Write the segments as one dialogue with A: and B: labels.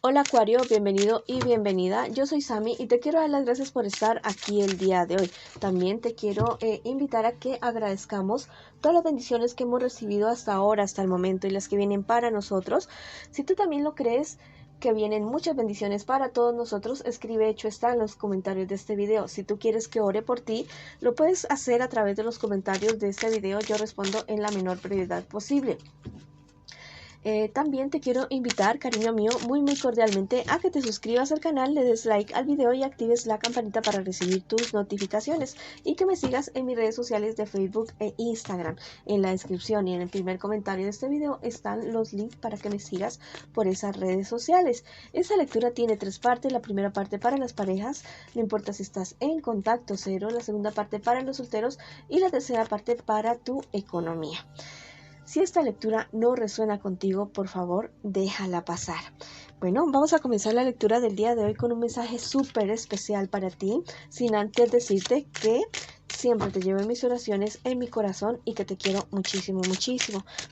A: Hola Acuario, bienvenido y bienvenida. Yo soy Sami y te quiero dar las gracias por estar aquí el día de hoy. También te quiero invitar a que agradezcamos todas las bendiciones que hemos recibido hasta ahora, hasta el momento y las que vienen para nosotros. Si tú también lo crees, que vienen muchas bendiciones para todos nosotros, escribe hecho está en los comentarios de este video. Si tú quieres que ore por ti, lo puedes hacer a través de los comentarios de este video. Yo respondo en la menor brevedad posible. También te quiero invitar, cariño mío, muy cordialmente a que te suscribas al canal, le des like al video y actives la campanita para recibir tus notificaciones y que me sigas en mis redes sociales de Facebook e Instagram. En la descripción y en el primer comentario de este video están los links para que me sigas por esas redes sociales. Esta lectura tiene tres partes. La primera parte para las parejas, no importa si estás en contacto cero, la segunda parte para los solteros y la tercera parte para tu economía. Si esta lectura no resuena contigo, por favor, déjala pasar. Bueno, vamos a comenzar la lectura del día de hoy con un mensaje súper especial para ti, sin antes decirte que siempre te llevo en mis oraciones, en mi corazón y que te quiero muchísimo.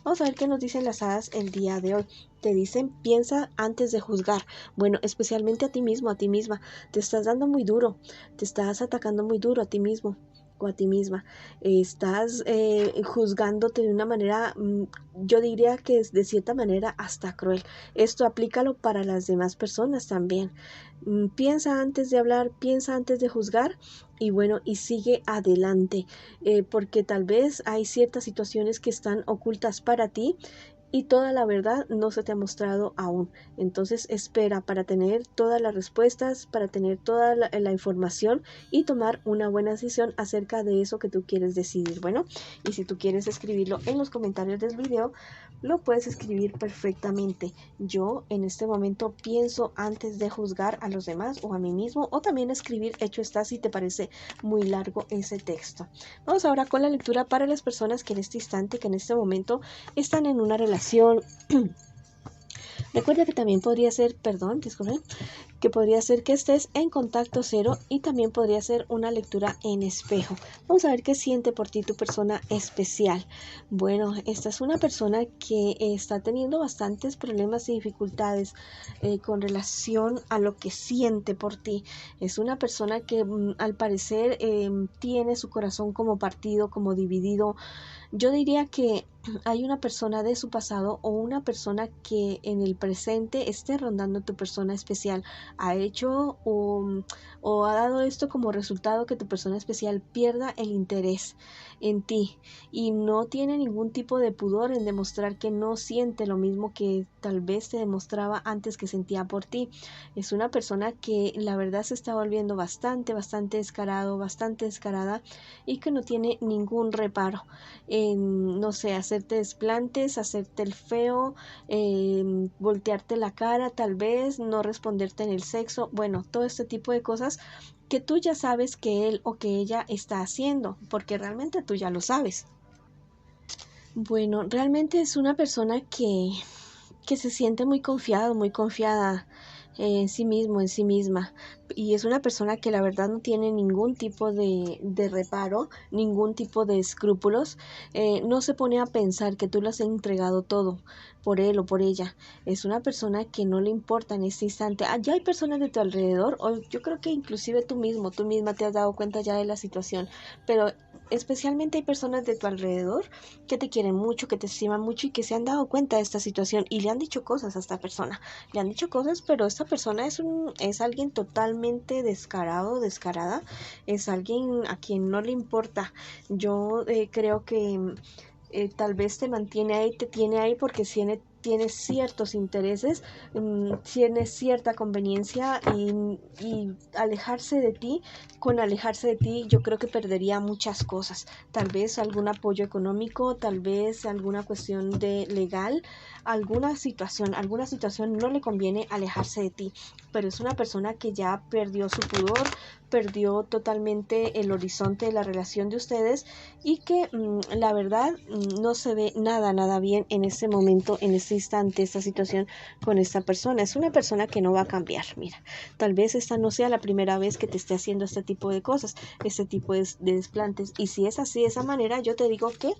A: Vamos a ver qué nos dicen las hadas el día de hoy. Te dicen, piensa antes de juzgar. Bueno, especialmente a ti mismo, a ti misma. Te estás dando muy duro, te estás atacando muy duro a ti mismo o a ti misma. Estás juzgándote de una manera, yo diría que es de cierta manera hasta cruel. Esto aplícalo para las demás personas también. Piensa antes de hablar, piensa antes de juzgar y bueno, y sigue adelante, porque tal vez hay ciertas situaciones que están ocultas para ti y toda la verdad no se te ha mostrado aún. Entonces espera para tener todas las respuestas, para tener toda la información y tomar una buena decisión acerca de eso que tú quieres decidir. Bueno, y si tú quieres escribirlo en los comentarios del video, lo puedes escribir perfectamente. Yo en este momento pienso antes de juzgar a los demás o a mí mismo, o también escribir hecho está si te parece muy largo ese texto. Vamos ahora con la lectura para las personas que en este instante, que en este momento están en una relación. Recuerda que también podría ser, disculpen, que podría ser que estés en contacto cero y también podría ser una lectura en espejo. Vamos a ver qué siente por ti tu persona especial. Bueno, esta es una persona que está teniendo bastantes problemas y dificultades con relación a lo que siente por ti. Es una persona que al parecer tiene su corazón como partido, como dividido. Yo diría que hay una persona de su pasado o una persona que en el presente esté rondando tu persona especial. Ha hecho o ha dado esto como resultado que tu persona especial pierda el interés en ti y no tiene ningún tipo de pudor en demostrar que no siente lo mismo que tal vez te demostraba antes que sentía por ti. Es una persona que la verdad se está volviendo bastante descarado, bastante descarada y que no tiene ningún reparo en, no sé, hacerte desplantes, hacerte el feo, voltearte la cara, tal vez no responderte en el sexo, bueno, todo este tipo de cosas que tú ya sabes que él o que ella está haciendo, porque realmente tú ya lo sabes. Bueno, realmente es una persona que se siente muy confiado, muy confiada en sí mismo, en sí misma. Y es una persona que la verdad no tiene ningún tipo de reparo, ningún tipo de escrúpulos. No se pone a pensar que tú le has entregado todo por él o por ella. Es una persona que no le importa en este instante. Ya hay personas de tu alrededor, o yo creo que inclusive tú misma te has dado cuenta ya de la situación, pero especialmente hay personas de tu alrededor que te quieren mucho, que te estiman mucho y que se han dado cuenta de esta situación y le han dicho cosas a esta persona. Le han dicho cosas, pero esta persona es alguien totalmente descarado, descarada. Es alguien a quien no le importa. Yo creo que tal vez te mantiene ahí, te tiene ahí porque tiene ciertos intereses, tiene cierta conveniencia y alejarse de ti, con alejarse de ti yo creo que perdería muchas cosas, tal vez algún apoyo económico, tal vez alguna cuestión de legal, alguna situación no le conviene alejarse de ti, pero es una persona que ya perdió su pudor, perdió totalmente el horizonte de la relación de ustedes y que la verdad no se ve nada bien en este momento, en este persista ante esta situación con esta persona. Es una persona que no va a cambiar. Mira, tal vez esta no sea la primera vez que te esté haciendo este tipo de cosas, este tipo de desplantes. Y si es así, de esa manera, yo te digo que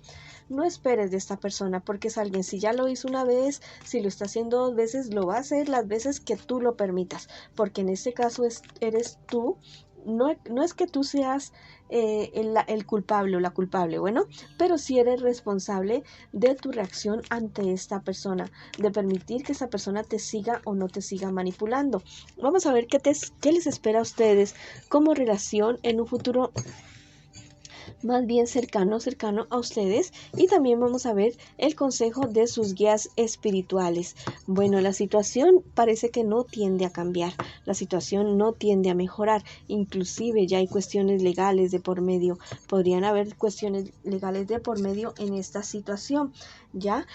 A: no esperes de esta persona, porque es alguien, si ya lo hizo una vez, si lo está haciendo 2 veces, lo va a hacer las veces que tú lo permitas, porque en este caso eres tú. No es que tú seas el culpable o la culpable, bueno, pero sí eres responsable de tu reacción ante esta persona, de permitir que esta persona te siga o no te siga manipulando. Vamos a ver qué les espera a ustedes como relación en un futuro más bien cercano a ustedes, y también vamos a ver el consejo de sus guías espirituales. Bueno, la situación parece que no tiende a cambiar, la situación no tiende a mejorar, inclusive ya hay cuestiones legales de por medio, podrían haber cuestiones legales de por medio en esta situación. Ya,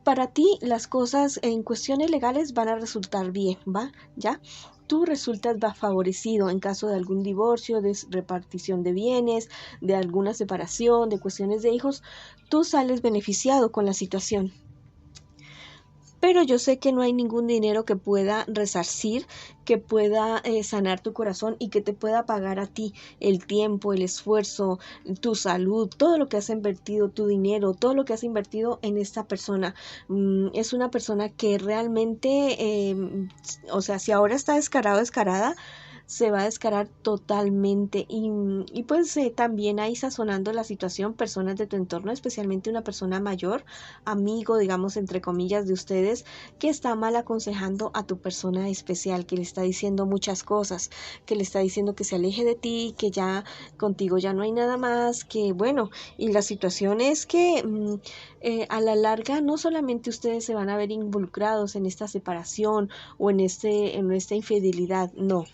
A: para ti las cosas en cuestiones legales van a resultar bien, ¿va? Ya, tú resultas favorecido en caso de algún divorcio, de repartición de bienes, de alguna separación, de cuestiones de hijos, tú sales beneficiado con la situación. Pero yo sé que no hay ningún dinero que pueda resarcir, que pueda sanar tu corazón y que te pueda pagar a ti el tiempo, el esfuerzo, tu salud, todo lo que has invertido, tu dinero, todo lo que has invertido en esta persona. Es una persona que realmente, o sea, si ahora está descarado, descarada, se va a descarar totalmente y pues también ahí sazonando la situación personas de tu entorno, especialmente una persona mayor, amigo, digamos, entre comillas, de ustedes, que está mal aconsejando a tu persona especial, que le está diciendo muchas cosas, que le está diciendo que se aleje de ti, que ya contigo ya no hay nada más, que bueno, y la situación es que a la larga no solamente ustedes se van a ver involucrados en esta separación o en esta infidelidad, no,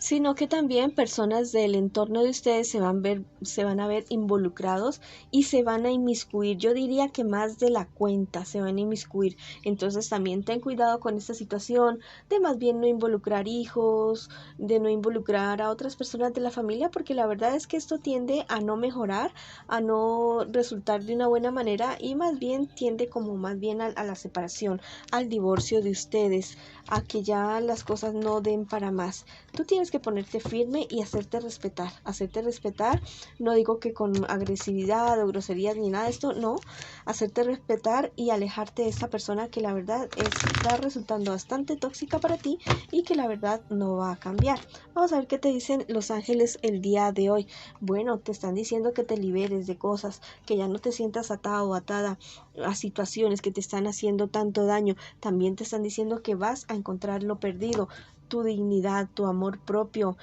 A: sino que también personas del entorno de ustedes se van a ver involucrados y se van a inmiscuir. Yo diría que más de la cuenta se van a inmiscuir. Entonces también ten cuidado con esta situación de más bien no involucrar hijos, de no involucrar a otras personas de la familia, porque la verdad es que esto tiende a no mejorar, a no resultar de una buena manera y más bien tiende como más bien a la separación, al divorcio de ustedes, a que ya las cosas no den para más. Tú tienes que ponerte firme y hacerte respetar, no digo que con agresividad o groserías ni nada de esto, no, hacerte respetar y alejarte de esta persona que la verdad está resultando bastante tóxica para ti y que la verdad no va a cambiar. Vamos a ver qué te dicen los ángeles el día de hoy. Bueno, te están diciendo que te liberes de cosas, que ya no te sientas atado o atada a situaciones que te están haciendo tanto daño. También te están diciendo que vas a encontrar lo perdido, tu dignidad, tu amor propio,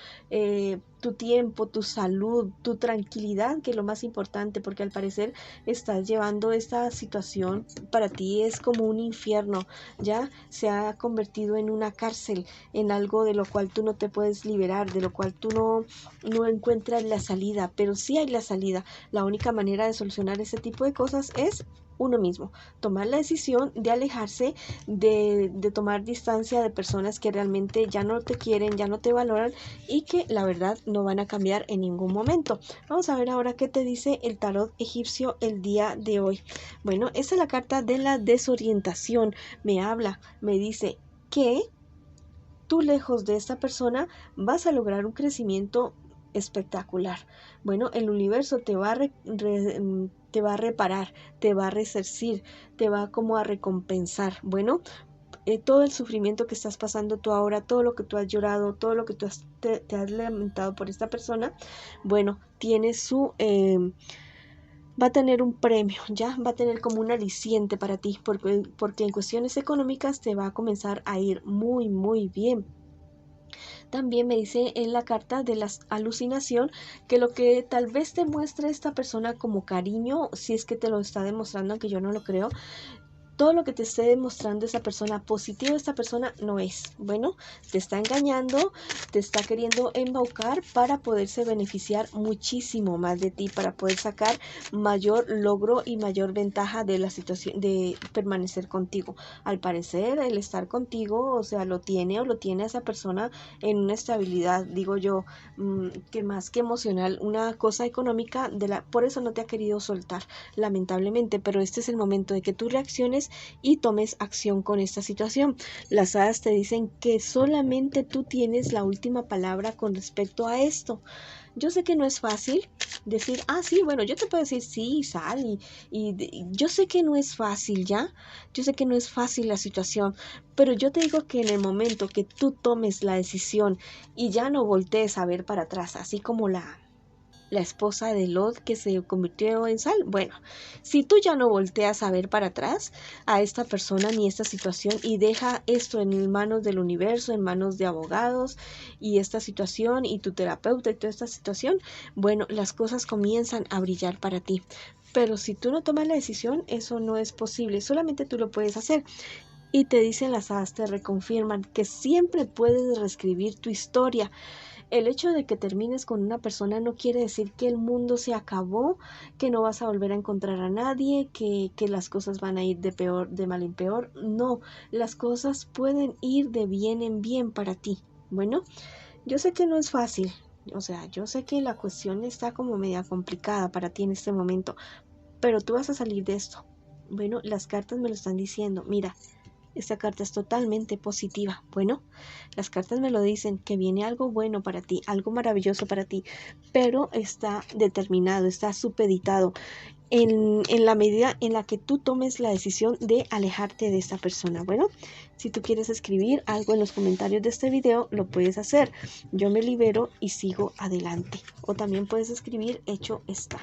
A: tu tiempo, tu salud, tu tranquilidad, que es lo más importante, porque al parecer estás llevando esta situación, para ti es como un infierno, ya se ha convertido en una cárcel, en algo de lo cual tú no te puedes liberar, de lo cual tú no encuentras la salida, pero sí hay la salida. La única manera de solucionar ese tipo de cosas es uno mismo, tomar la decisión de alejarse, de tomar distancia de personas que realmente ya no te quieren, ya no te valoran y que la verdad no van a cambiar en ningún momento. Vamos a ver ahora qué te dice el tarot egipcio el día de hoy. Bueno, esta es la carta de la desorientación. Me dice que tú, lejos de esta persona, vas a lograr un crecimiento espectacular. Bueno, el universo te va a reparar, te va a resarcir, te va como a recompensar. Bueno, todo el sufrimiento que estás pasando tú ahora, todo lo que tú has llorado, todo lo que te has lamentado por esta persona, bueno, tiene va a tener un premio, ya va a tener como un aliciente para ti, porque en cuestiones económicas te va a comenzar a ir muy, muy bien. También me dice en la carta de la alucinación que lo que tal vez te muestre esta persona como cariño, si es que te lo está demostrando, aunque yo no lo creo, todo lo que te esté demostrando esa persona positivo, esta persona no es. Bueno, te está engañando, te está queriendo embaucar para poderse beneficiar muchísimo más de ti, para poder sacar mayor logro y mayor ventaja de la situación de permanecer contigo. Al parecer, el estar contigo, o sea, lo tiene a esa persona en una estabilidad, digo yo, que más que emocional, una cosa económica, por eso no te ha querido soltar, lamentablemente, pero este es el momento de que tú reacciones reacciones y tomes acción con esta situación. Las hadas te dicen que solamente tú tienes la última palabra con respecto a esto. Yo sé que no es fácil decir, sí, bueno, yo te puedo decir sí, sal, yo sé que no es fácil, ¿ya? Yo sé que no es fácil la situación, pero yo te digo que en el momento que tú tomes la decisión y ya no voltees a ver para atrás, así como la esposa de Lot que se convirtió en sal. Bueno, si tú ya no volteas a ver para atrás a esta persona ni esta situación y deja esto en manos del universo, en manos de abogados y esta situación y tu terapeuta y toda esta situación, bueno, las cosas comienzan a brillar para ti. Pero si tú no tomas la decisión, eso no es posible, solamente tú lo puedes hacer. Y te dicen las hadas, te reconfirman que siempre puedes reescribir tu historia. El hecho de que termines con una persona no quiere decir que el mundo se acabó, que no vas a volver a encontrar a nadie, que las cosas van a ir de mal en peor. No, las cosas pueden ir de bien en bien para ti. Bueno, yo sé que no es fácil. O sea, yo sé que la cuestión está como media complicada para ti en este momento, pero tú vas a salir de esto. Bueno, las cartas me lo están diciendo. Mira, esta carta es totalmente positiva. Bueno, las cartas me lo dicen, que viene algo bueno para ti, algo maravilloso para ti, pero está determinado, está supeditado en la medida en la que tú tomes la decisión de alejarte de esta persona. Bueno, si tú quieres escribir algo en los comentarios de este video, lo puedes hacer. Yo me libero y sigo adelante. O también puedes escribir hecho está.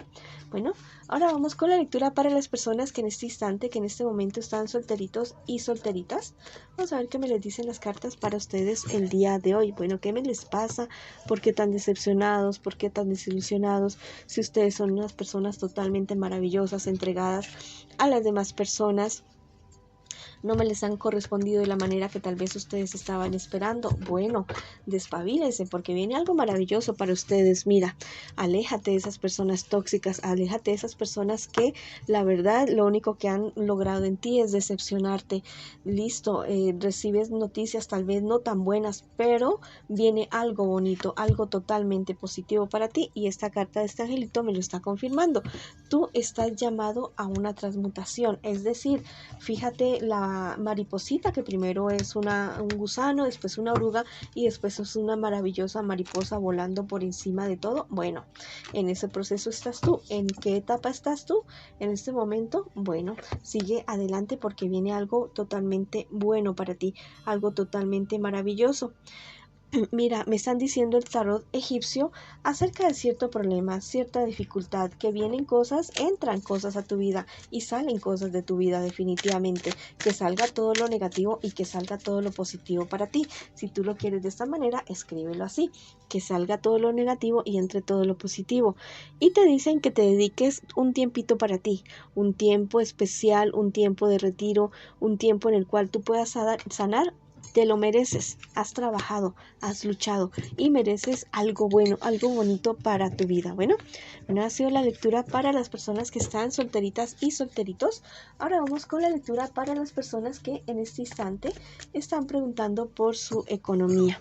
A: Bueno, ahora vamos con la lectura para las personas que en este instante, que en este momento están solteritos y solteritas. Vamos a ver qué me les dicen las cartas para ustedes el día de hoy. Bueno, ¿qué me les pasa? ¿Por qué tan decepcionados? ¿Por qué tan desilusionados? Si ustedes son unas personas totalmente maravillosas, entregadas a las demás personas, no me les han correspondido de la manera que tal vez ustedes estaban esperando. Bueno, despabilese porque viene algo maravilloso para ustedes. Mira, aléjate de esas personas tóxicas, aléjate de esas personas que la verdad lo único que han logrado en ti es decepcionarte. Listo, recibes noticias tal vez no tan buenas, pero viene algo bonito, algo totalmente positivo para ti y esta carta de este angelito me lo está confirmando. Tú estás llamado a una transmutación, es decir, fíjate la mariposita que primero es un gusano, después una oruga y después es una maravillosa mariposa volando por encima de todo. Bueno, en ese proceso estás tú. ¿En qué etapa estás tú en este momento? Bueno, sigue adelante porque viene algo totalmente bueno para ti, algo totalmente maravilloso. Mira, me están diciendo el tarot egipcio acerca de cierto problema, cierta dificultad, que vienen cosas, entran cosas a tu vida y salen cosas de tu vida definitivamente, que salga todo lo negativo y que salga todo lo positivo para ti. Si tú lo quieres de esta manera, escríbelo así, que salga todo lo negativo y entre todo lo positivo. Y te dicen que te dediques un tiempito para ti, un tiempo especial, un tiempo de retiro, un tiempo en el cual tú puedas sanar. Te lo mereces, has trabajado, has luchado y mereces algo bueno, algo bonito para tu vida. Bueno, ha sido la lectura para las personas que están solteritas y solteritos. Ahora vamos con la lectura para las personas que en este instante están preguntando por su economía.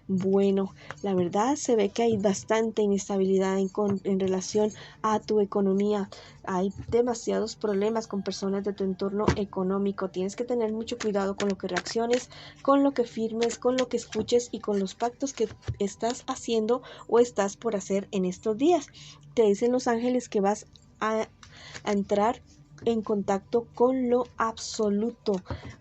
A: Bueno, la verdad se ve que hay bastante inestabilidad en relación a tu economía. Hay demasiados problemas con personas de tu entorno económico. Tienes que tener mucho cuidado con lo que reacciones, con lo que firmes, con lo que escuches y con los pactos que estás haciendo o estás por hacer en estos días. Te dicen los ángeles que vas a entrar en contacto con lo absoluto.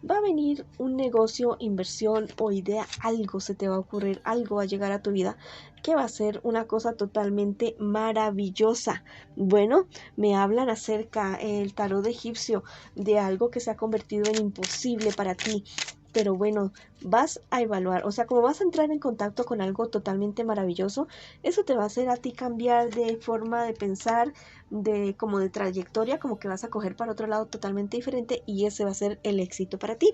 A: Va a venir un negocio, inversión o idea, algo se te va a ocurrir, algo va a llegar a tu vida que va a ser una cosa totalmente maravillosa. Bueno, me hablan acerca el tarot egipcio de algo que se ha convertido en imposible para ti. Pero bueno, vas a evaluar, o sea, como vas a entrar en contacto con algo totalmente maravilloso, eso te va a hacer a ti cambiar de forma de pensar, como de trayectoria, como que vas a coger para otro lado totalmente diferente y ese va a ser el éxito para ti.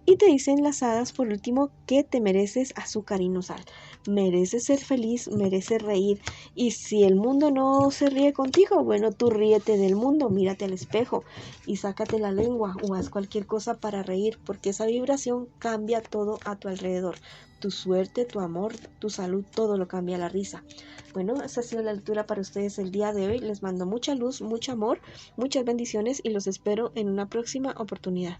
A: Y te dicen las hadas por último que te mereces azúcar y no sal. Mereces ser feliz, mereces reír. Y si el mundo no se ríe contigo, bueno, tú ríete del mundo, mírate al espejo y sácate la lengua o haz cualquier cosa para reír, porque esa vibración cambia todo a tu alrededor. tu suerte, tu amor, tu salud, todo lo cambia la risa. Bueno, esta ha sido la lectura para ustedes el día de hoy. Les mando mucha luz, mucho amor, muchas bendiciones y los espero en una próxima oportunidad.